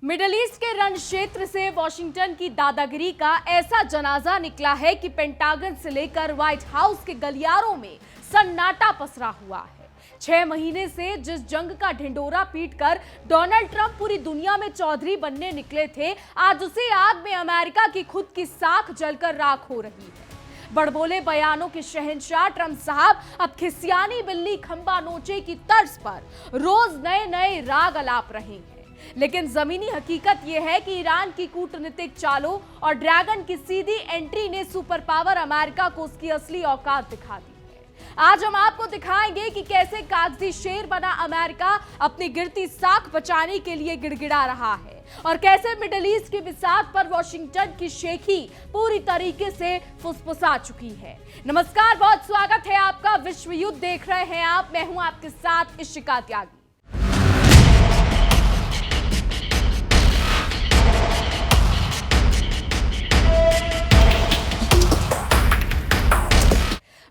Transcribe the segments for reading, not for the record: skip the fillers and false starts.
Middle east के रण क्षेत्र से वॉशिंगटन की दादागिरी का ऐसा जनाजा निकला है कि पेंटागन से लेकर व्हाइट हाउस के गलियारों में सन्नाटा पसरा हुआ है। 6 महीने से जिस जंग का ढिंडोरा पीटकर डोनाल्ड ट्रंप पूरी दुनिया में चौधरी बनने निकले थे, आज उसी आग में अमेरिका की खुद की साख जलकर राख हो रही है। बड़बोले बयानों के शहंशाह ट्रंप साहब अब खिसियानी बिल्ली खंबा नोचे की तर्ज पर रोज नए नए राग अलाप रहे हैं। लेकिन जमीनी हकीकत यह है कि ईरान की कूटनीतिक चालों और ड्रैगन की सीधी एंट्री ने सुपर पावर अमेरिका को उसकी असली औकात दिखा दी है। आज हम आपको दिखाएंगे कि कैसे कागजी शेर बना अमेरिका अपनी गिरती साख बचाने के लिए गिड़गिड़ा रहा है और कैसे मिडिल ईस्ट की बिसात पर वॉशिंगटन की शेखी पूरी तरीके से फुसफुसा चुकी है। नमस्कार, बहुत स्वागत है आपका। विश्व युद्ध देख रहे हैं आप, मैं हूं आपके साथ इशिका त्यागी।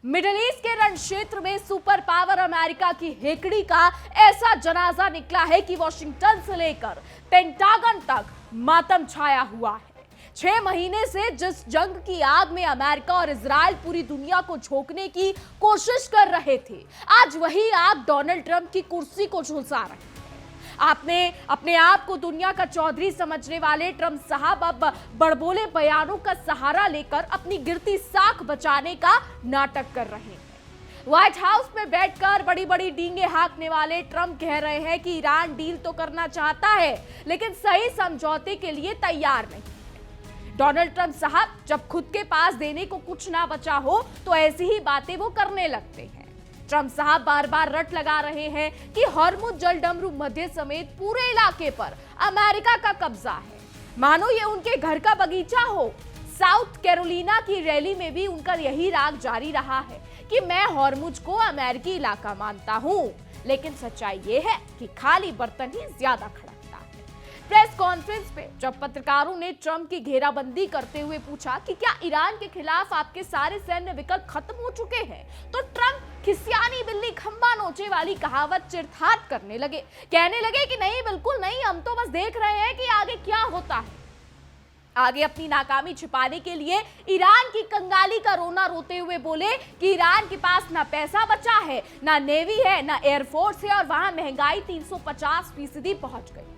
मिडिल ईस्ट के रण क्षेत्र में सुपर पावर अमेरिका की हेकड़ी का ऐसा जनाजा निकला है कि वॉशिंगटन से लेकर पेंटागन तक मातम छाया हुआ है। 6 महीने से जिस जंग की आग में अमेरिका और इजराइल पूरी दुनिया को झोंकने की कोशिश कर रहे थे, आज वही आग डोनाल्ड ट्रंप की कुर्सी को झुलसा रही है। आपने अपने आप को दुनिया का चौधरी समझने वाले ट्रंप साहब अब बड़बोले बयानों का सहारा लेकर अपनी गिरती साख बचाने का नाटक कर रहे हैं। व्हाइट हाउस में बैठकर बड़ी बड़ी डींगे हाँकने वाले ट्रंप कह रहे हैं कि ईरान डील तो करना चाहता है, लेकिन सही समझौते के लिए तैयार नहीं है। डोनाल्ड ट्रंप साहब जब खुद के पास देने को कुछ ना बचा हो तो ऐसी ही बातें वो करने लगते हैं। ट्रंप साहब बार बार रट लगा रहे हैं कि हॉर्मुज जलडमरू मध्य समेत पूरे इलाके पर अमेरिका का कब्जा है, मानो ये उनके घर का बगीचा हो। साउथ कैरोलिना की रैली में भी उनका यही राग जारी रहा है कि मैं हॉर्मुज को अमेरिकी इलाका मानता हूं, लेकिन सच्चाई ये है कि खाली बर्तन ही ज्यादा खड़कता है। प्रेस कॉन्फ्रेंस पे जब पत्रकारों ने ट्रंप की घेराबंदी करते हुए पूछा कि क्या ईरान के खिलाफ आपके सारे सैन्य विकल्प खत्म हो चुके हैं, तो ट्रंप खिसियानी बिल्ली खंबा नोचे वाली कहावत चिरथाट करने लगे। कहने लगे कि नहीं, बिल्कुल नहीं, हम तो बस देख रहे हैं कि आगे क्या होता है। आगे अपनी नाकामी छिपाने के लिए ईरान की कंगाली का रोना रोते हुए बोले कि ईरान के पास ना पैसा बचा है, ना नेवी है, ना एयरफोर्स है और वहां महंगाई 350% पहुंच गई है।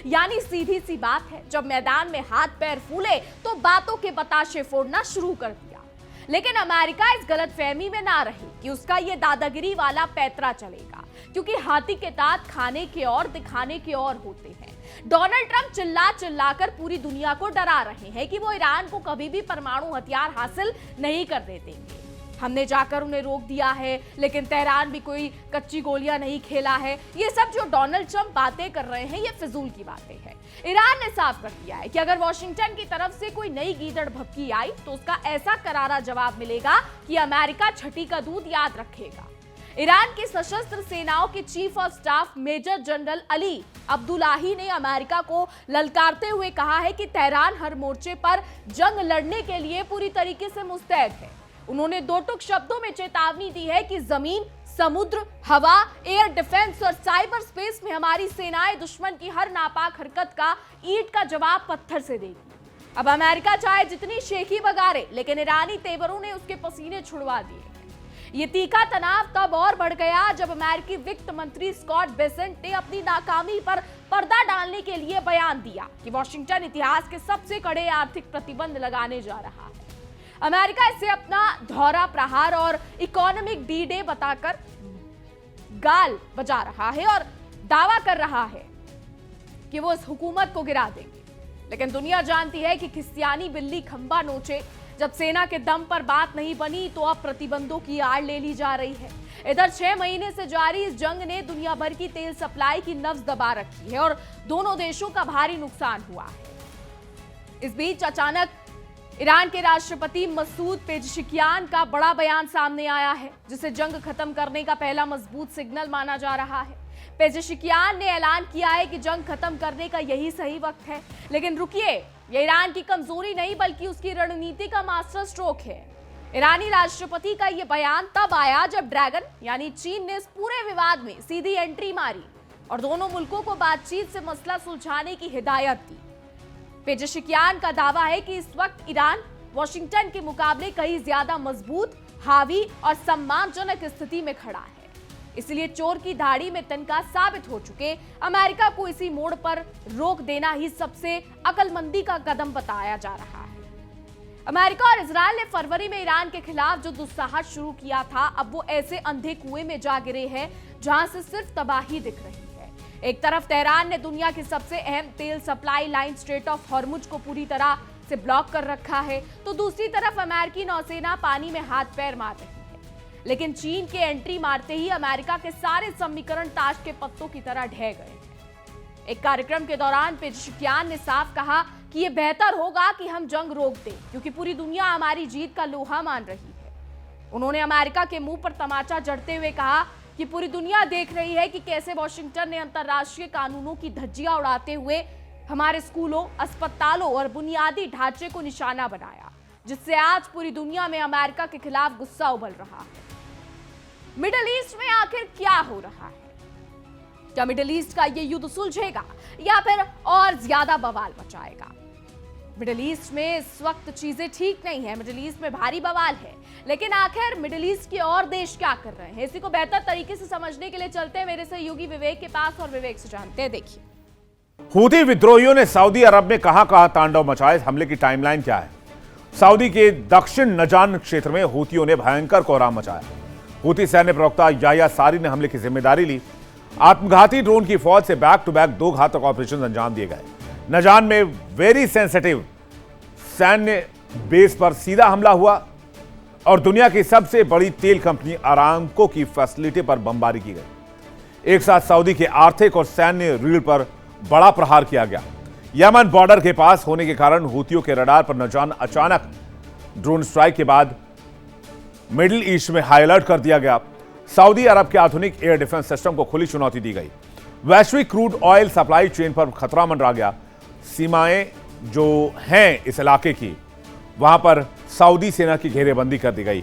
यानी सीधी सी बात है, जब मैदान में हाथ पैर फूले तो बातों के बताशे फोड़ना शुरू कर दिया। लेकिन अमेरिका इस गलतफहमी में ना रही कि उसका ये दादागिरी वाला पैतरा चलेगा, क्योंकि हाथी के दांत खाने के और दिखाने के और होते हैं। डोनाल्ड ट्रंप चिल्ला चिल्लाकर पूरी दुनिया को डरा रहे हैं कि वो ईरान को कभी भी परमाणु हथियार हासिल नहीं करने देंगे। हमने जाकर उन्हें रोक दिया है, लेकिन तेहरान भी कोई कच्ची गोलियां नहीं खेला है। ये सब जो डोनाल्ड ट्रंप बातें कर रहे हैं, ये फिजूल की बातें हैं। ईरान ने साफ कर दिया है कि अगर वॉशिंगटन की तरफ से कोई नई गीदड़ भभकी आई तो उसका ऐसा करारा जवाब मिलेगा कि अमेरिका छठी का दूध याद रखेगा। ईरान की सशस्त्र सेनाओं के chief of staff major general Ali Abdullahi ने अमेरिका को ललकारते हुए कहा है कि तेहरान हर मोर्चे पर जंग लड़ने के लिए पूरी तरीके से मुस्तैद है। उन्होंने दो टूक शब्दों में चेतावनी दी है कि जमीन, समुद्र, हवा, एयर डिफेंस और साइबर स्पेस में हमारी सेनाएं दुश्मन की हर नापाक हरकत का ईंट का जवाब पत्थर से देगी। अब अमेरिका चाहे जितनी शेखी बगारे, लेकिन ईरानी तेवरों ने उसके पसीने छुड़वा दिए। ये तीखा तनाव तब और बढ़ गया जब अमेरिकी वित्त मंत्री स्कॉट बेसेंट ने अपनी नाकामी पर पर्दा डालने के लिए बयान दिया कि वॉशिंगटन इतिहास के सबसे कड़े आर्थिक प्रतिबंध लगाने जा रहा है। अमेरिका इसे अपना धौरा प्रहार और इकोनॉमिक डी-डे बताकर गाल बजा रहा है और दावा कर रहा है कि वो इस हुकूमत को गिरा देंगे। लेकिन दुनिया जानती है कि खिसियानी बिल्ली खंबा नोचे। जब सेना के दम पर बात नहीं बनी तो अब प्रतिबंधों की आड़ ले ली जा रही है। इधर 6 महीने से जारी इस जंग ने दुनिया भर की तेल सप्लाई की नब्ज दबा रखी है और दोनों देशों का भारी नुकसान हुआ है। इस बीच अचानक ईरान के राष्ट्रपति मसूद पेजेशिकियान का बड़ा बयान सामने आया है, जिसे जंग खत्म करने का पहला मजबूत सिग्नल माना जा रहा है। पेजेशिकियान ने ऐलान किया है कि जंग खत्म करने का यही सही वक्त है। लेकिन रुकिए, ये ईरान की कमजोरी नहीं बल्कि उसकी रणनीति का मास्टर स्ट्रोक है। ईरानी राष्ट्रपति का यह बयान तब आया जब ड्रैगन यानी चीन ने इस पूरे विवाद में सीधी एंट्री मारी। और दोनों मुल्कों को बातचीत से मसला सुलझाने की हिदायत दी। पेजेशिकियान का दावा है कि इस वक्त ईरान वॉशिंगटन के मुकाबले कहीं ज्यादा मजबूत, हावी और सम्मानजनक स्थिति में खड़ा है। इसलिए चोर की दाढ़ी में तिनका साबित हो चुके अमेरिका को इसी मोड़ पर रोक देना ही सबसे अक्लमंदी का कदम बताया जा रहा है। अमेरिका और इजराइल ने फरवरी में ईरान के खिलाफ जो दुस्साहस शुरू किया था, अब वो ऐसे अंधे कुएं में जा गिरे हैं जहां से सिर्फ तबाही दिख रही है। एक तरफ तेहरान ने दुनिया की सबसे अहम तेल supply line straight of Hormuz को पूरी तरह से ब्लॉक कर रखा है, तो दूसरी तरफ अमेरिकी नौसेना पानी में हाथ पैर मार रही है। लेकिन चीन के एंट्री मारते ही अमेरिका के सारे समीकरण ताश के पत्तों की तरह ढह गए। एक कार्यक्रम के दौरान पेजेशिकियान ने साफ कहा कि यह बेहतर होगा कि हम जंग रोक दें, क्योंकि पूरी दुनिया हमारी जीत का लोहा मान रही है। उन्होंने अमेरिका के मुंह पर तमाचा जड़ते हुए कहा कि पूरी दुनिया देख रही है कि कैसे वॉशिंगटन ने अंतर्राष्ट्रीय कानूनों की धज्जियां उड़ाते हुए हमारे स्कूलों, अस्पतालों और बुनियादी ढांचे को निशाना बनाया, जिससे आज पूरी दुनिया में अमेरिका के खिलाफ गुस्सा उबल रहा है। मिडिल ईस्ट में आखिर क्या हो रहा है? क्या मिडिल ईस्ट का ये युद्ध सुलझेगा या फिर और ज्यादा बवाल मचाएगा? मिडिल ईस्ट में इस वक्त चीजें ठीक नहीं है, मिडिल ईस्ट में भारी बवाल है, लेकिन आखिर मिडिल ईस्ट के और देश क्या कर रहे हैं, इसी को बेहतर तरीके से समझने के लिए चलते हैं मेरे सहयोगी विवेक के पास और विवेक से जानते हैं। देखिए, हूथी विद्रोहियों ने सऊदी अरब में कहां तांडव मचाया, इस हमले की टाइमलाइन क्या है? सऊदी के दक्षिण नजान क्षेत्र में हूथियों ने भयंकर कोहराम मचाया। हूथी सैन्य प्रवक्ता याह्या सारी ने हमले की जिम्मेदारी ली। आत्मघाती ड्रोन की फौज से बैक टू बैक 2 घातक ऑपरेशन अंजाम दिए गए। नजान में वेरी सेंसिटिव सैन्य बेस पर सीधा हमला हुआ और दुनिया की सबसे बड़ी तेल कंपनी अरामको की फैसिलिटी पर बमबारी की गई। एक साथ सऊदी के आर्थिक और सैन्य रीढ़ पर बड़ा प्रहार किया गया। यमन बॉर्डर के पास होने के कारण हूथियों के रडार पर नजान अचानक ड्रोन स्ट्राइक के बाद मिडिल ईस्ट में हाई अलर्ट कर दिया गया। सऊदी अरब के आधुनिक एयर डिफेंस सिस्टम को खुली चुनौती दी गई। वैश्विक क्रूड ऑयल सप्लाई चेन पर खतरा मंडरा गया। सीमाएं जो हैं इस इलाके की, वहां पर सऊदी सेना की घेरेबंदी कर दी गई।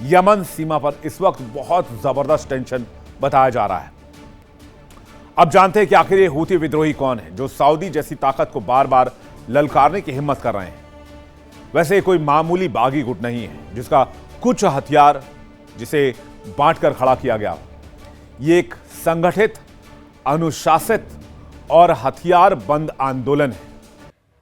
यमन सीमा पर इस वक्त बहुत जबरदस्त टेंशन बताया जा रहा है। अब जानते हैं कि आखिर ये हूथी विद्रोही कौन है जो सऊदी जैसी ताकत को बार बार ललकारने की हिम्मत कर रहे हैं। वैसे कोई मामूली बागी गुट नहीं है जिसका कुछ हथियार जिसे बांटकर खड़ा किया गया। ये एक संगठित, अनुशासित और हथियार बंद आंदोलन है।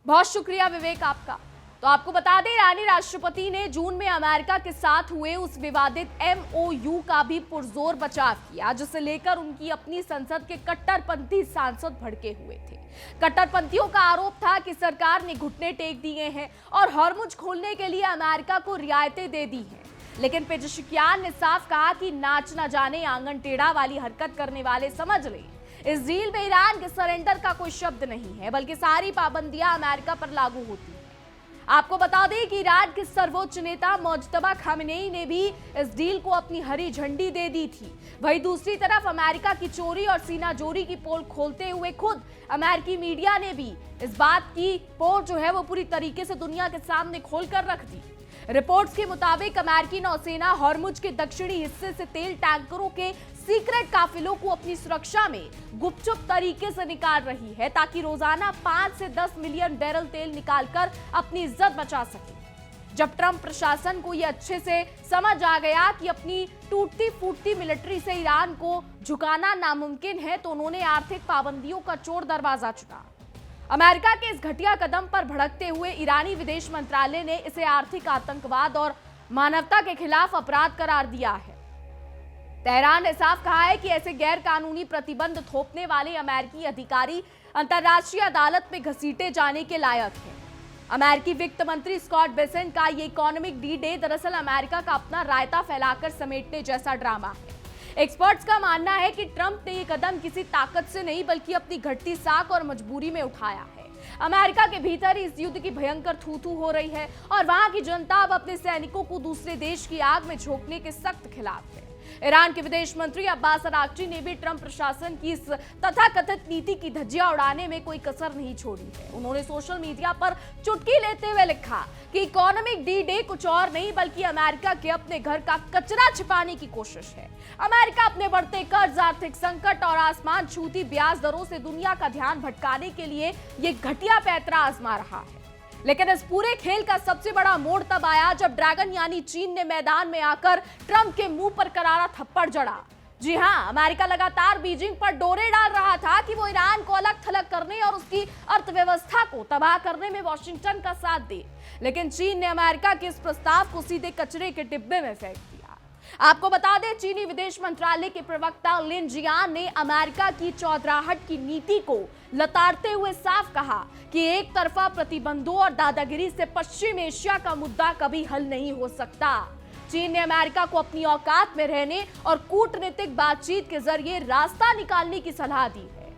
बहुत शुक्रिया विवेक आपका। तो आपको बता दें, ईरानी राष्ट्रपति ने जून में अमेरिका के साथ हुए उस विवादित MOU का भी पुरजोर बचाव किया, जिसे लेकर उनकी अपनी संसद के कट्टरपंथी सांसद भड़के हुए थे। कट्टरपंथियों का आरोप था कि सरकार ने घुटने टेक दिए हैं और हॉर्मुज खोलने के लिए अमेरिका को रियायतें दे दी हैं। लेकिन पेजेशिकियान ने साफ कहा कि नाच न जाने आंगन टेढ़ा वाली हरकत करने वाले समझ लें, इस डील में ईरान के सरेंडर का कोई शब्द नहीं है, बल्कि सारी पाबंदियां अमेरिका पर लागू होती हैं। आपको बता दें कि ईरान के सर्वोच्च नेता मुज्तबा खामेनेई ने भी इस डील को अपनी हरी झंडी दे दी थी। वहीं दूसरी तरफ अमेरिका की चोरी और सीनाजोरी की पोल खोलते हुए खुद अमेरिकी मीडिया ने भी इस बात की पोल जो है वो पूरी तरीके से दुनिया के सामने खोलकर रख दी। रिपोर्ट्स के मुताबिक अमेरिकी नौसेना हॉर्मुज के दक्षिणी हिस्से से तेल टैंकरों के सीक्रेट काफिलों को अपनी सुरक्षा में गुपचुप तरीके से निकाल रही है, ताकि रोजाना 5 से 10 मिलियन बैरल तेल निकालकर अपनी इज्जत बचा सके। जब ट्रंप प्रशासन को यह अच्छे से समझ आ गया कि अपनी टूटती फूटती मिलिट्री से ईरान को झुकाना नामुमकिन है, तो उन्होंने आर्थिक पाबंदियों का चोर दरवाजा चुना। अमेरिका के इस घटिया कदम पर भड़कते हुए ईरानी विदेश मंत्रालय ने इसे आर्थिक आतंकवाद और मानवता के खिलाफ अपराध करार दिया है। तेहरान ने साफ कहा है कि ऐसे गैर कानूनी प्रतिबंध थोपने वाले अमेरिकी अधिकारी अंतर्राष्ट्रीय अदालत में घसीटे जाने के लायक हैं। अमेरिकी वित्त मंत्री स्कॉट बेसेंट का ये इकोनॉमिक डी डे दरअसल अमेरिका का अपना रायता फैलाकर समेटने जैसा ड्रामा है। एक्सपर्ट्स का मानना है कि ट्रंप ने ये कदम किसी ताकत से नहीं, बल्कि अपनी घटती साख और मजबूरी में उठाया है। अमेरिका के भीतर इस युद्ध की भयंकर थू-थू हो रही है और वहां की जनता अब अपने सैनिकों को दूसरे देश की आग में झोंकने के सख्त खिलाफ है। ईरान के विदेश मंत्री अब्बास अराक्ची ने भी ट्रंप प्रशासन की इस तथाकथित नीति की धज्जियां उड़ाने में कोई कसर नहीं छोड़ी है। उन्होंने सोशल मीडिया पर चुटकी लेते हुए लिखा कि इकोनॉमिक डी डे कुछ और नहीं बल्कि अमेरिका के अपने घर का कचरा छिपाने की कोशिश है। अमेरिका अपने बढ़ते कर्ज, आर्थिक संकट और आसमान छूती ब्याज दरों से दुनिया का ध्यान भटकाने के लिए ये घटिया पैंतरा आजमा रहा है। लेकिन इस पूरे खेल का सबसे बड़ा मोड़ तब आया जब ड्रैगन यानी चीन ने मैदान में आकर ट्रंप के मुंह पर करारा थप्पड़ जड़ा। जी हां, अमेरिका लगातार बीजिंग पर डोरे डाल रहा था कि वो ईरान को अलग थलग करने और उसकी अर्थव्यवस्था को तबाह करने में वॉशिंगटन का साथ दे। लेकिन चीन ने अमेरिका के इस प्रस्ताव को सीधे कचरे के डिब्बे में फेंक दिया। आपको बता दें, चीनी विदेश मंत्रालय के प्रवक्ता लिन जियान ने अमेरिका की चौधराहट की नीति को लताड़ते हुए साफ कहा कि एक तरफा प्रतिबंधों और दादागिरी से पश्चिम एशिया का मुद्दा कभी हल नहीं हो सकता। चीन ने अमेरिका को अपनी औकात में रहने और कूटनीतिक बातचीत के जरिए रास्ता निकालने की सलाह दी है।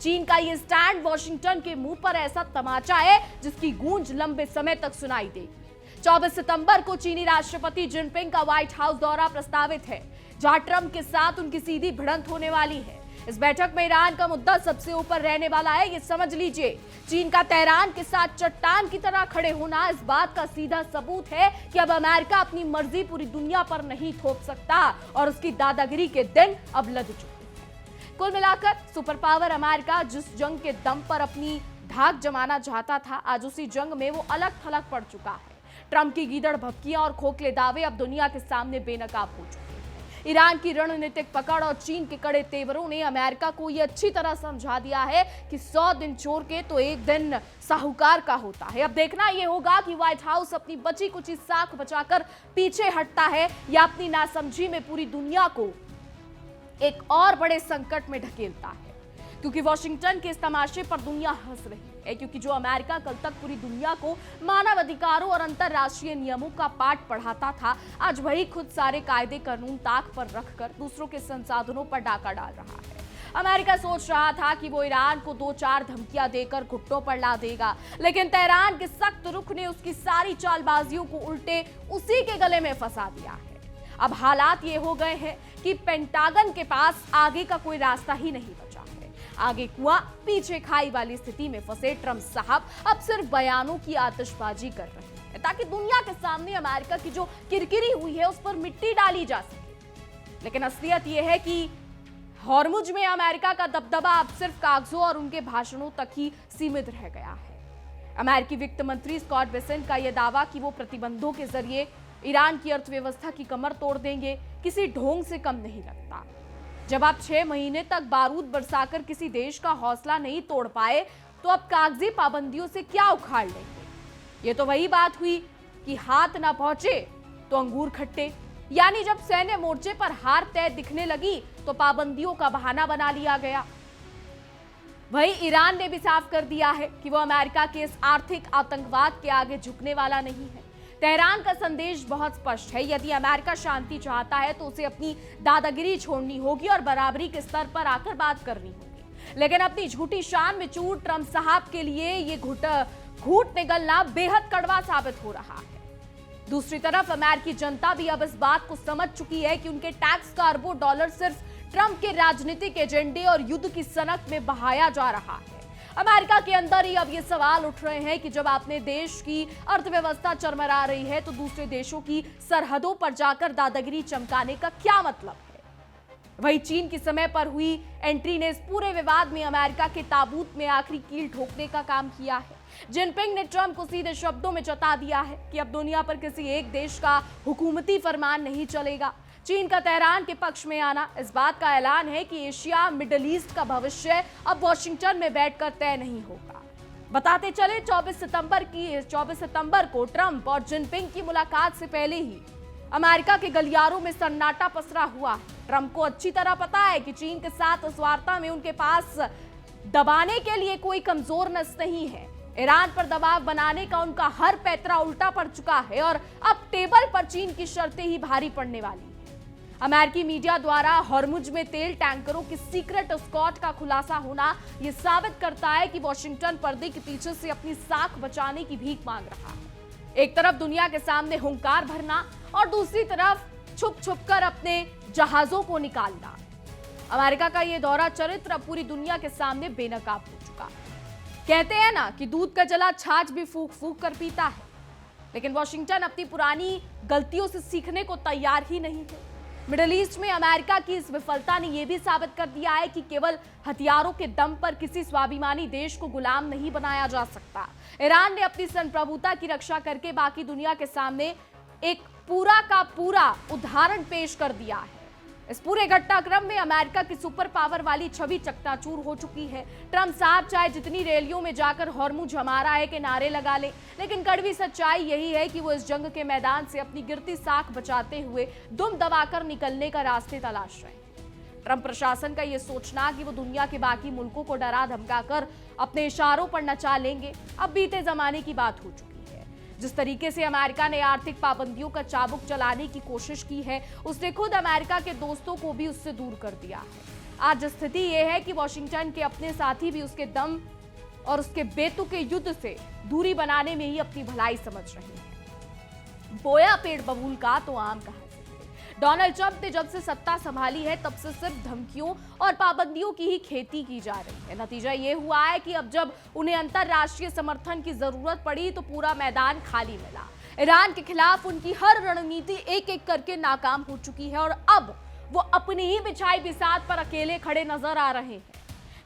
चीन का यह स्टैंड वॉशिंगटन के मुंह पर ऐसा तमाचा है जिसकी गूंज लंबे समय तक सुनाई देगी। 24 सितंबर को चीनी राष्ट्रपति जिनपिंग का व्हाइट हाउस दौरा प्रस्तावित है, जहां ट्रंप के साथ उनकी सीधी भिड़ंत होने वाली है। इस बैठक में ईरान का मुद्दा सबसे ऊपर रहने वाला है, ये समझ लीजिए। चीन का तेहरान के साथ चट्टान की तरह खड़े होना इस बात का सीधा सबूत है कि अब अमेरिका अपनी मर्जी पूरी दुनिया पर नहीं थोप सकता और उसकी दादागिरी के दिन अब लद चुके हैं। कुल मिलाकर सुपर पावर अमेरिका जिस जंग के दम पर अपनी धाक जमाना चाहता था, आज उसी जंग में वो अलग थलग पड़ चुका है। ट्रंप की गीदड़ भभकियां और खोखले दावे अब दुनिया के सामने बेनकाब हो चुके हैं। ईरान की रणनीतिक पकड़ और चीन के कड़े तेवरों ने अमेरिका को यह अच्छी तरह समझा दिया है कि 100 दिन चोर के तो एक दिन साहूकार का होता है। अब देखना यह होगा कि व्हाइट हाउस अपनी बची कुची साख बचाकर पीछे हटता है या अपनी नासमझी में पूरी दुनिया को एक और बड़े संकट में ढकेलता है। क्योंकि वॉशिंगटन के इस तमाशे पर दुनिया हंस रही है, क्योंकि जो अमेरिका कल तक पूरी दुनिया को मानव अधिकारों और अंतरराष्ट्रीय नियमों का पाठ पढ़ाता था, आज वही खुद सारे कायदे कानून ताक पर रखकर दूसरों के संसाधनों पर डाका डाल रहा है। अमेरिका सोच रहा था कि वो ईरान को 2-4 धमकियां देकर घुट्टों पर ला देगा, लेकिन तेहरान के सख्त रुख ने उसकी सारी चालबाजियों को उल्टे उसी के गले में फंसा दिया है। अब हालात ये हो गए हैं कि पेंटागन के पास आगे का कोई रास्ता ही नहीं बचा है। आगे कुआं पीछे खाई वाली स्थिति में फंसे ट्रंप साहब अब सिर्फ बयानों की आतिशबाजी कर रहे हैं ताकि दुनिया के सामने अमेरिका की जो किरकिरी हुई है उस पर मिट्टी डाली जा सके। लेकिन असलियत यह है कि हॉर्मुज में अमेरिका का दबदबा अब सिर्फ कागजों और उनके भाषणों तक ही सीमित रह गया है। अमेरिकी वित्त मंत्री स्कॉट बेसेंट का यह दावा कि वो प्रतिबंधों के जरिए ईरान की अर्थव्यवस्था की कमर तोड़ देंगे, किसी ढोंग से कम नहीं लगता। जब आप 6 महीने तक बारूद बरसाकर किसी देश का हौसला नहीं तोड़ पाए, तो अब कागजी पाबंदियों से क्या उखाड़ लेंगे। ये तो वही बात हुई कि हाथ ना पहुंचे तो अंगूर खट्टे, यानी जब सैन्य मोर्चे पर हार तय दिखने लगी तो पाबंदियों का बहाना बना लिया गया। वही ईरान ने भी साफ कर दिया है कि वो अमेरिका के इस आर्थिक आतंकवाद के आगे झुकने वाला नहीं है। तेहरान का संदेश बहुत स्पष्ट है, यदि अमेरिका शांति चाहता है तो उसे अपनी दादागिरी छोड़नी होगी और बराबरी के स्तर पर आकर बात करनी होगी। लेकिन अपनी झूठी शान में चूर ट्रंप साहब के लिए ये घूट निगलना बेहद कड़वा साबित हो रहा है। दूसरी तरफ अमेरिकी जनता भी अब इस बात को समझ चुकी है कि उनके टैक्स का अरबों डॉलर सिर्फ ट्रंप के राजनीतिक एजेंडे और युद्ध की सनक में बहाया जा रहा है। अमेरिका के अंदर ही अब ये सवाल उठ रहे हैं कि जब अपने देश की अर्थव्यवस्था चरमरा रही है तो दूसरे देशों की सरहदों पर जाकर दादागिरी चमकाने का क्या मतलब है। वही चीन की समय पर हुई एंट्री ने इस पूरे विवाद में अमेरिका के ताबूत में आखिरी कील ठोकने का काम किया है। जिनपिंग ने ट्रंप को सीधे शब्दों में जता दिया है कि अब दुनिया पर किसी एक देश का हुकूमती फरमान नहीं चलेगा। चीन का तेहरान के पक्ष में आना इस बात का ऐलान है कि एशिया मिडिल ईस्ट का भविष्य अब वॉशिंगटन में बैठकर तय नहीं होगा। बताते चले 24 सितंबर को ट्रंप और जिनपिंग की मुलाकात से पहले ही अमेरिका के गलियारों में सन्नाटा पसरा हुआ। ट्रंप को अच्छी तरह पता है कि चीन के साथ इस वार्ता में उनके पास दबाने के लिए कोई कमजोर नस नहीं है। ईरान पर दबाव बनाने का उनका हर पैतरा उल्टा पड़ चुका है और अब टेबल पर चीन की शर्तें ही भारी पड़ने वाली। अमेरिकी मीडिया द्वारा हॉर्मुज में तेल टैंकरों की सीक्रेट स्कॉट का खुलासा होना यह साबित करता है कि वॉशिंगटन पर्दे के पीछे से अपनी साख बचाने की भीख मांग रहा है। एक तरफ दुनिया के सामने हुंकार भरना और दूसरी तरफ छुप छुप कर अपने जहाजों को निकालना। अमेरिका का यह दौरा चरित्र अब पूरी दुनिया के सामने बेनकाब हो चुका है। कहते हैं ना कि दूध का जला छाछ भी फूंक फूंक कर पीता है, लेकिन वॉशिंगटन अपनी पुरानी गलतियों से सीखने को तैयार ही नहीं है। मिडिल ईस्ट में अमेरिका की इस विफलता ने यह भी साबित कर दिया है कि केवल हथियारों के दम पर किसी स्वाभिमानी देश को गुलाम नहीं बनाया जा सकता। ईरान ने अपनी संप्रभुता की रक्षा करके बाकी दुनिया के सामने एक पूरा का पूरा उदाहरण पेश कर दिया है। इस पूरे घटनाक्रम में अमेरिका की सुपर पावर वाली छवि चकनाचूर हो चुकी है। ट्रंप साहब चाहे जितनी रैलियों में जाकर हॉर्मुज हमारा है के नारे लगा ले, लेकिन कड़वी सच्चाई यही है कि वो इस जंग के मैदान से अपनी गिरती साख बचाते हुए दुम दबाकर निकलने का रास्ते तलाश रहे हैं। ट्रंप प्रशासन का यह सोचना कि वो दुनिया के बाकी मुल्कों को डरा धमकाकर अपने इशारों पर नचा लेंगे, अब बीते जमाने की बात हो चुकी है। जिस तरीके से अमेरिका ने आर्थिक पाबंदियों का चाबुक चलाने की कोशिश की है, उसने खुद अमेरिका के दोस्तों को भी उससे दूर कर दिया है। आज स्थिति यह है कि वॉशिंगटन के अपने साथी भी उसके दम और उसके बेतुके युद्ध से दूरी बनाने में ही अपनी भलाई समझ रहे हैं। बोया पेड़ बबूल का तो आम कहा। डोनाल्ड ट्रंप ने जब से सत्ता संभाली है तब से सिर्फ धमकियों और पाबंदियों की ही खेती की जा रही है। नतीजा ये हुआ है कि अब जब उन्हें अंतरराष्ट्रीय समर्थन की जरूरत पड़ी तो पूरा मैदान खाली मिला। ईरान के खिलाफ उनकी हर रणनीति एक एक करके नाकाम हो चुकी है और अब वो अपनी ही बिछाई बिसात पर अकेले खड़े नजर आ रहे हैं।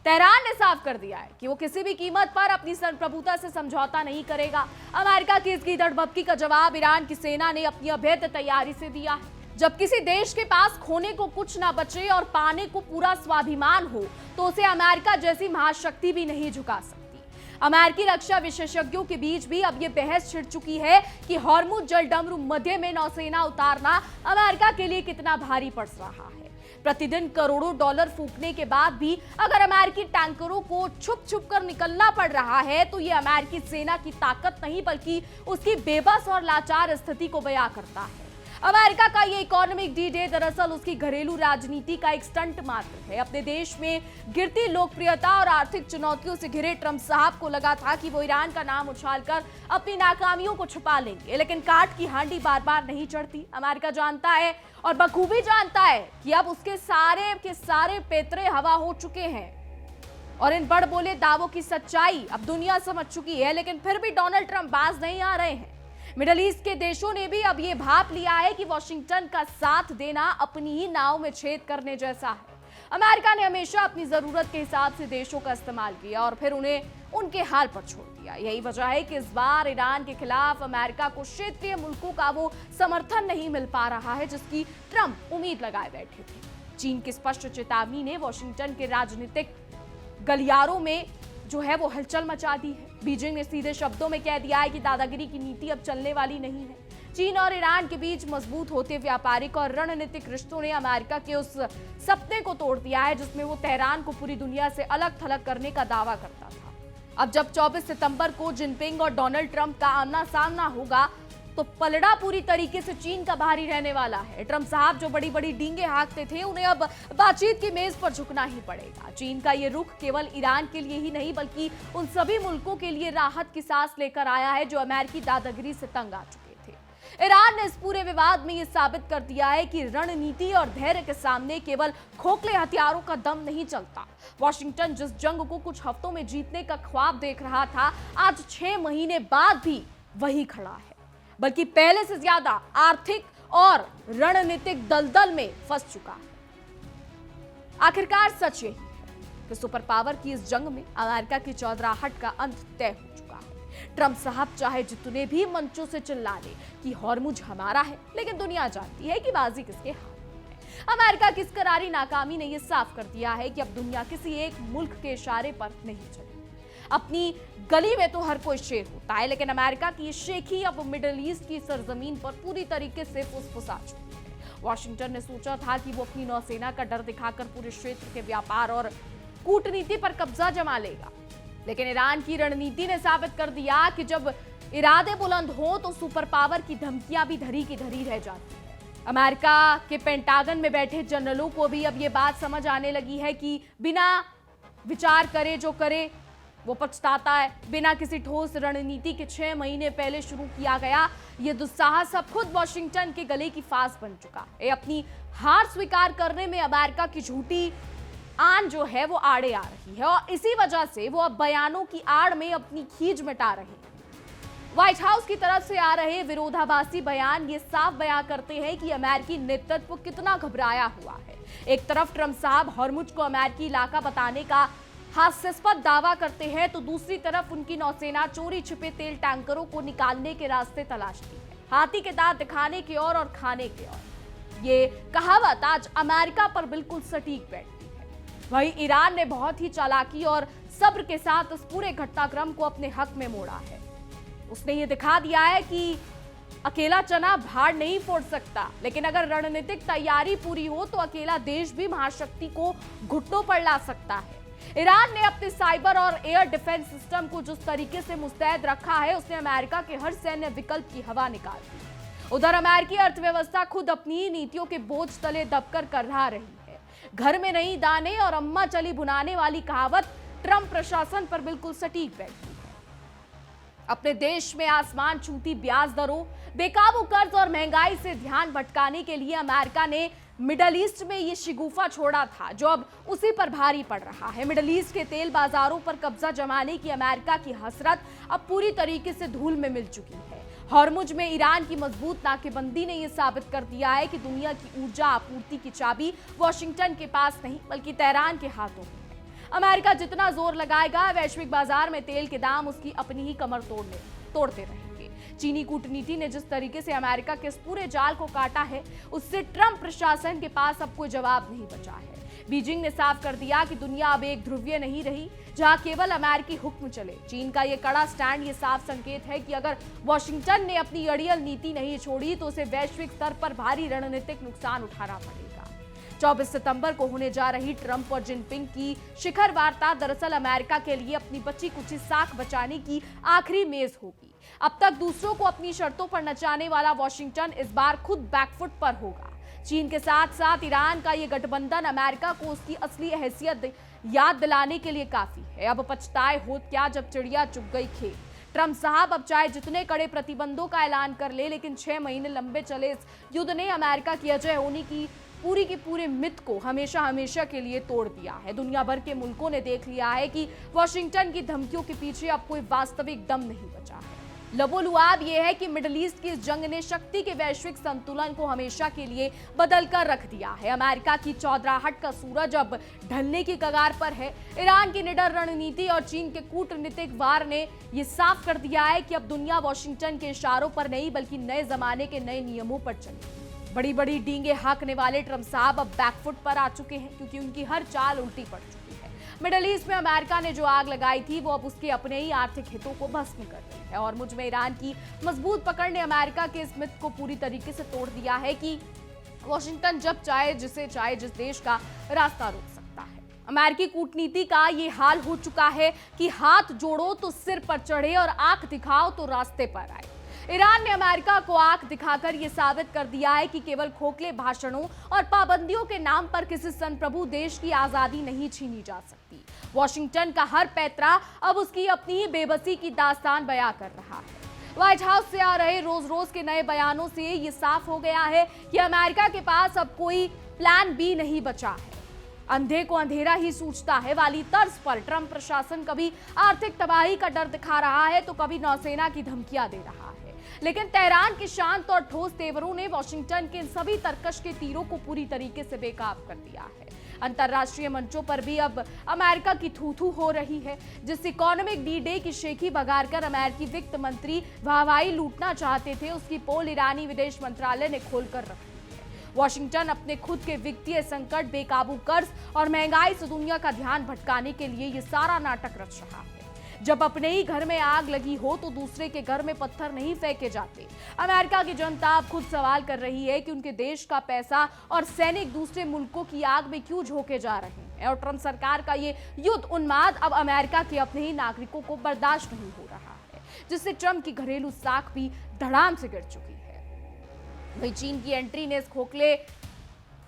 तेहरान ने साफ कर दिया है कि वो किसी भी कीमत पर अपनी संप्रभुता से समझौता नहीं करेगा। अमेरिका की इस गीदड़ का जवाब ईरान की सेना ने अपनी अभेद्य तैयारी से दिया है। जब किसी देश के पास खोने को कुछ ना बचे और पाने को पूरा स्वाभिमान हो, तो उसे अमेरिका जैसी महाशक्ति भी नहीं झुका सकती। अमेरिकी रक्षा विशेषज्ञों के बीच भी अब यह बहस छिड़ चुकी है कि हॉर्मुज जलडमरू मध्य में नौसेना उतारना अमेरिका के लिए कितना भारी पड़ रहा है। प्रतिदिन करोड़ों डॉलर फूकने के बाद भी अगर अमेरिकी टैंकरों को छुप छुप कर निकलना पड़ रहा है, तो ये अमेरिकी सेना की ताकत नहीं बल्कि उसकी बेबस और लाचार स्थिति को बयां करता है। अमेरिका का ये इकोनॉमिक डी डे दरअसल उसकी घरेलू राजनीति का एक स्टंट मात्र है। अपने देश में गिरती लोकप्रियता और आर्थिक चुनौतियों से घिरे ट्रंप साहब को लगा था कि वो ईरान का नाम उछालकर अपनी नाकामियों को छुपा लेंगे, लेकिन काट की हांडी बार बार नहीं चढ़ती। अमेरिका जानता है और बखूबी जानता है कि अब उसके सारे के सारे पेतरे हवा हो चुके हैं और इन बड़ बोले दावों की सच्चाई अब दुनिया समझ चुकी है, लेकिन फिर भी डोनाल्ड ट्रंप बाज नहीं आ रहे हैं। मिडिल ईस्ट के देशों ने भी अब यह भाप लिया है कि वॉशिंगटन का साथ देना अपनी ही नाव में छेद करने जैसा है। अमेरिका ने हमेशा अपनी जरूरत के हिसाब से देशों का इस्तेमाल किया और फिर उन्हें उनके हाल पर छोड़ दिया। यही वजह है कि इस बार ईरान के खिलाफ अमेरिका को क्षेत्रीय मुल्कों का वो समर्थन नहीं मिल पा रहा है जिसकी ट्रंप उम्मीद लगाए बैठे थे। चीन की स्पष्ट चेतावनी ने वॉशिंगटन के राजनीतिक गलियारों में जो है वो हलचल मचा दी है। बीजिंग ने सीधे शब्दों में कह दिया है कि दादागिरी की नीति अब चलने वाली नहीं है। चीन और ईरान के बीच मजबूत होते व्यापारिक और रणनीतिक रिश्तों ने अमेरिका के उस सपने को तोड़ दिया है जिसमें वो तेहरान को पूरी दुनिया से अलग थलग करने का दावा करता था। अब जब 24 सितंबर को जिनपिंग और डोनाल्ड ट्रंप का आमना सामना होगा तो पलड़ा पूरी तरीके से चीन का भारी रहने वाला है। ट्रंप साहब जो बड़ी बड़ी डींगे हाँकते थे, उन्हें अब बातचीत की मेज पर झुकना ही पड़ेगा। चीन का ये रुख केवल ईरान के लिए ही नहीं बल्कि उन सभी मुल्कों के लिए राहत की सांस लेकर आया है जो अमेरिकी दादागिरी से तंग आ चुके थे। ईरान ने इस पूरे विवाद में ये साबित कर दिया है कि रणनीति और धैर्य के सामने केवल खोखले हथियारों का दम नहीं चलता। वॉशिंगटन जिस जंग को कुछ हफ्तों में जीतने का ख्वाब देख रहा था, आज 6 महीने बाद भी वही खड़ा है, बल्कि पहले से ज्यादा आर्थिक और रणनीतिक दलदल में फंस चुका है। आखिरकार सच यही है कि सुपर पावर की इस जंग में अमेरिका की चौधराहट का अंत तय हो चुका है। ट्रंप साहब चाहे जितने भी मंचों से चिल्ला ले कि हॉर्मुज हमारा है, लेकिन दुनिया जानती है कि बाजी किसके हाथ में है। अमेरिका की इस करारी नाकामी ने यह साफ कर दिया है कि अब दुनिया किसी एक मुल्क के इशारे पर नहीं चलेगी। अपनी गली में तो हर कोई शेर होता है, लेकिन अमेरिका की शेखी अब मिडिल ईस्ट की सरजमीन पर पूरी तरीके से फुसफुसा चुकी है। वॉशिंगटन ने सोचा था कि वो अपनी नौसेना का डर दिखाकर पूरे क्षेत्र के व्यापार और कूटनीति पर कब्जा जमा लेगा, लेकिन ईरान की रणनीति ने साबित कर दिया कि जब इरादे बुलंद हो तो सुपर पावर की धमकियां भी धरी की धरी रह जाती है। अमेरिका के पेंटागन में बैठे जनरलों को भी अब ये बात समझ आने लगी है कि बिना विचार करे जो करे वो पछताता है। बिना किसी ठोस रणनीति के 6 महीने पहले शुरू किया गया ये दुस्साहस अब खुद वॉशिंगटन के गले की फांस बन चुका है। अपनी हार स्वीकार करने में अमेरिका की झूठी आन जो है वो आड़े आ रही है और इसी वजह से वो अब बयानों की आड़ में अपनी खींच मिटा रहे हैं। व्हाइट हाउस की तरफ से आ रहे विरोधाभासी बयान ये साफ बयां करते हैं कि अमेरिकी नेतृत्व कितना घबराया हुआ है। एक तरफ ट्रंप साहब हॉर्मुज को अमेरिकी इलाका बताने का हास्यास्पद दावा करते हैं तो दूसरी तरफ उनकी नौसेना चोरी छिपे तेल टैंकरों को निकालने के रास्ते तलाशती है। हाथी के दांत दिखाने की ओर और खाने की ओर, ये कहावत आज अमेरिका पर बिल्कुल सटीक बैठती है। वहीं ईरान ने बहुत ही चालाकी और सब्र के साथ इस पूरे घटनाक्रम को अपने हक में मोड़ा है। उसने ये दिखा दिया है कि अकेला चना भाड़ नहीं फोड़ सकता, लेकिन अगर रणनीतिक तैयारी पूरी हो तो अकेला देश भी महाशक्ति को घुटनों पर ला सकता है। ईरान ने अपने साइबर और एयर डिफेंस सिस्टम को जिस तरीके से मुस्तैद रखा है उसने अमेरिका के हर सैन्य विकल्प की हवा निकाल दी। उधर अमेरिकी अर्थव्यवस्था खुद अपनी नीतियों के बोझ तले दबकर करहा रही है। घर में नहीं दाने और अम्मा चली भुनाने वाली कहावत ट्रंप प्रशासन पर बिल्कुल सटीक बैठती है। अपने देश में आसमान छूती ब्याज दरों, बेकाबू कर्ज और महंगाई से ध्यान भटकाने के लिए अमेरिका ने मिडल ईस्ट में ये शिगुफा छोड़ा था जो अब उसी पर भारी पड़ रहा है। मिडल ईस्ट के तेल बाजारों पर कब्जा जमाने की अमेरिका की हसरत अब पूरी तरीके से धूल में मिल चुकी है। हॉर्मुज में ईरान की मजबूत नाकेबंदी ने यह साबित कर दिया है कि दुनिया की ऊर्जा आपूर्ति की चाबी वॉशिंगटन के पास नहीं बल्कि तेहरान के हाथों में है। अमेरिका जितना जोर लगाएगा वैश्विक बाजार में तेल के दाम उसकी अपनी ही कमर तोड़ते रहेंगे। चीनी कूटनीति ने जिस तरीके से अमेरिका के इस पूरे जाल को काटा है उससे ट्रंप प्रशासन के पास अब कोई जवाब नहीं बचा है। बीजिंग ने साफ कर दिया कि दुनिया अब एक ध्रुवीय नहीं रही जहां केवल अमेरिकी हुक्म चले। चीन का ये कड़ा स्टैंड ये साफ संकेत है कि अगर वॉशिंगटन ने अपनी अड़ियल नीति नहीं छोड़ी तो उसे वैश्विक स्तर पर भारी रणनीतिक नुकसान उठाना पड़ेगा। 24 सितंबर को होने जा रही ट्रंप और जिनपिंग की शिखर वार्ता दरअसल अमेरिका के लिए अपनी बची कुची साख बचाने की आखिरी मेज होगी। अब तक दूसरों को अपनी शर्तों पर नचाने वाला वॉशिंगटन इस बार खुद बैकफुट पर होगा। चीन के साथ साथ ईरान का ये गठबंधन अमेरिका को उसकी असली हैसियत याद दिलाने के लिए काफी है। अब पछताए होत क्या जब चिड़िया चुग गई खेत। ट्रंप साहब अब चाहे जितने कड़े प्रतिबंधों का ऐलान कर ले लेकिन 6 महीने लंबे चले इस युद्ध ने अमेरिका की अजय होने की पूरे मिथ को हमेशा हमेशा के लिए तोड़ दिया है। दुनिया भर के मुल्कों ने देख लिया है कि वॉशिंगटन की धमकियों के पीछे अब कोई वास्तविक दम नहीं बचा है। लबोलुआब यह है कि मिडिल ईस्ट की इस जंग ने शक्ति के वैश्विक संतुलन को हमेशा के लिए बदल कर रख दिया है। अमेरिका की चौधराहट का सूरज अब ढलने की कगार पर है। ईरान की निडर रणनीति और चीन के कूटनीतिक वार ने यह साफ कर दिया है कि अब दुनिया वॉशिंगटन के इशारों पर नहीं बल्कि नए जमाने के नए नियमों पर चलेगी। बड़ी बड़ी डींगे हाँकने वाले ट्रंप साहब अब बैकफुट पर आ चुके हैं क्योंकि उनकी हर चाल उल्टी पड़ चुकी है। मिडिल ईस्ट में अमेरिका ने जो आग लगाई थी वो अब उसके अपने ही आर्थिक हितों को भस्म कर रही है और मुझ में ईरान की मजबूत पकड़ ने अमेरिका के इस मिथ को पूरी तरीके से तोड़ दिया है कि वॉशिंगटन जब चाहे जिसे चाहे जिस देश का रास्ता रोक सकता है। अमेरिकी कूटनीति का ये हाल हो चुका है कि हाथ जोड़ो तो सिर पर चढ़े और आंख दिखाओ तो रास्ते पर आए। ईरान ने अमेरिका को आंख दिखाकर यह साबित कर दिया है कि केवल खोखले भाषणों और पाबंदियों के नाम पर किसी संप्रभु देश की आजादी नहीं छीनी जा सकती। वॉशिंगटन का हर पैतरा अब उसकी अपनी ही बेबसी की दास्तान बयां कर रहा है। व्हाइट हाउस से आ रहे रोज रोज के नए बयानों से यह साफ हो गया है कि अमेरिका के पास अब कोई प्लान बी नहीं बचा है। अंधे को अंधेरा ही सूझता है वाली तर्ज पर ट्रंप प्रशासन कभी आर्थिक तबाही का डर दिखा रहा है तो कभी नौसेना की धमकियां दे रहा है। लेकिन तेहरान के शांत और ठोस तेवरों ने वॉशिंगटन के इन सभी तरकश के तीरों को पूरी तरीके से बेकाब कर दिया है। अंतर्राष्ट्रीय मंचों पर भी अब अमेरिका की थू-थू हो रही है। जिस इकोनॉमिक डी डे की शेखी बगारकर अमेरिकी वित्त मंत्री वाहवाही लूटना चाहते थे उसकी पोल ईरानी विदेश मंत्रालय ने खोलकर रखी है। वॉशिंगटन अपने खुद के वित्तीय संकट, बेकाबू कर्ज और महंगाई से दुनिया का ध्यान भटकाने के लिए ये सारा नाटक रच रहा है। जब अपने ही घर में आग लगी हो तो दूसरे के घर में पत्थर नहीं फेंके जाते। अमेरिका की जनता अब खुद सवाल कर रही है कि उनके देश का पैसा और सैनिक दूसरे मुल्कों की आग में क्यों झोंके जा रहे हैं और ट्रंप सरकार का ये युद्ध उन्माद अब अमेरिका के अपने ही नागरिकों को बर्दाश्त नहीं हो रहा है, जिससे ट्रंप की घरेलू साख भी धड़ाम से गिर चुकी है। वहीं चीन की एंट्री ने इस खोखले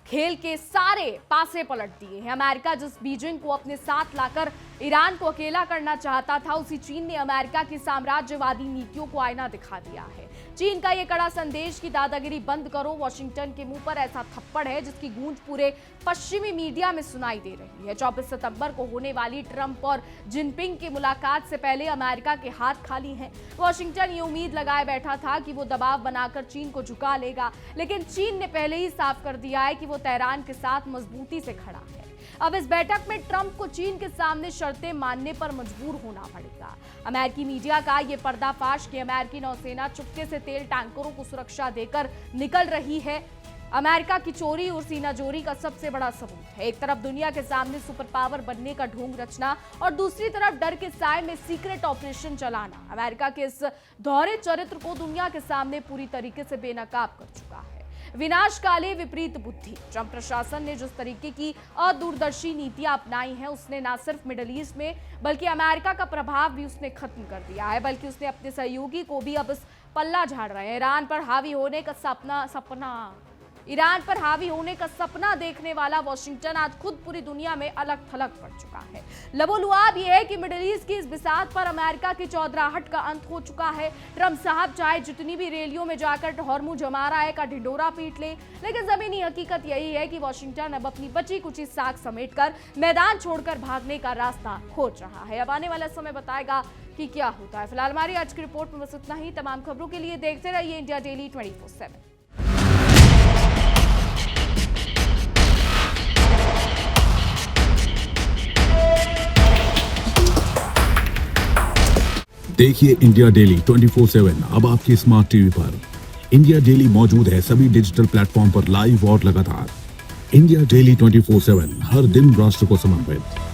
खेल के सारे पासे पलट दिए हैं। अमेरिका जिस बीजिंग को अपने साथ लाकर ईरान को अकेला करना चाहता था, उसी चीन ने अमेरिका की साम्राज्यवादी नीतियों को आईना दिखा दिया है। चीन का ये कड़ा संदेश कि दादागिरी बंद करो, वॉशिंगटन के मुंह पर ऐसा थप्पड़ है जिसकी गूंज पूरे पश्चिमी मीडिया में सुनाई दे रही है। 24 सितंबर को होने वाली ट्रंप और जिनपिंग की मुलाकात से पहले अमेरिका के हाथ खाली हैं। वॉशिंगटन ये उम्मीद लगाए बैठा था कि वो दबाव बनाकर चीन को झुका लेगा, लेकिन चीन ने पहले ही साफ कर दिया है कि वो तेहरान के साथ मजबूती से खड़ा है। अब इस बैठक में ट्रंप को चीन के सामने शर्तें मानने पर मजबूर होना पड़ेगा। अमेरिकी मीडिया का ये पर्दाफाश कि अमेरिकी नौसेना चुपके से तेल टैंकरों को सुरक्षा देकर निकल रही है, अमेरिका की चोरी और सीनाजोरी का सबसे बड़ा सबूत है। एक तरफ दुनिया के सामने सुपर पावर बनने का ढोंग रचना और दूसरी तरफ डर के साए में सीक्रेट ऑपरेशन चलाना अमेरिका के इस दोहरे चरित्र को दुनिया के सामने पूरी तरीके से बेनकाब कर चुका है। विनाशकाले विपरीत बुद्धि। ट्रंप प्रशासन ने जिस तरीके की अदूरदर्शी नीतियां अपनाई हैं, उसने न सिर्फ मिडिल ईस्ट में बल्कि अमेरिका का प्रभाव भी उसने खत्म कर दिया है, बल्कि उसने अपने सहयोगी को भी अब इस पल्ला झाड़ रहे हैं। ईरान पर हावी होने का सपना देखने वाला वॉशिंगटन आज खुद पूरी दुनिया में अलग थलग पड़ चुका है। लबोलुआब यह है कि मिडिल ईस्ट की इस बिसात पर अमेरिका की चौधराहट का अंत हो चुका है। ट्रंप साहब चाहे जितनी भी रैलियों में जाकर हॉर्मुज हमारा का ढिंडोरा पीट ले, लेकिन जमीनी हकीकत यही है कि वॉशिंगटन अब अपनी बची कुची साख समेटकर मैदान छोड़कर भागने का रास्ता खोज रहा है। अब आने वाला समय बताएगा कि क्या होता है। फिलहाल हमारी आज की रिपोर्ट में बस इतना ही। तमाम खबरों के लिए देखते रहिए इंडिया डेली 24/7। देखिए इंडिया डेली 24/7 अब आपके स्मार्ट टीवी पर। इंडिया डेली मौजूद है सभी डिजिटल प्लेटफॉर्म पर लाइव और लगातार। इंडिया डेली 24/7 हर दिन राष्ट्र को समर्पित।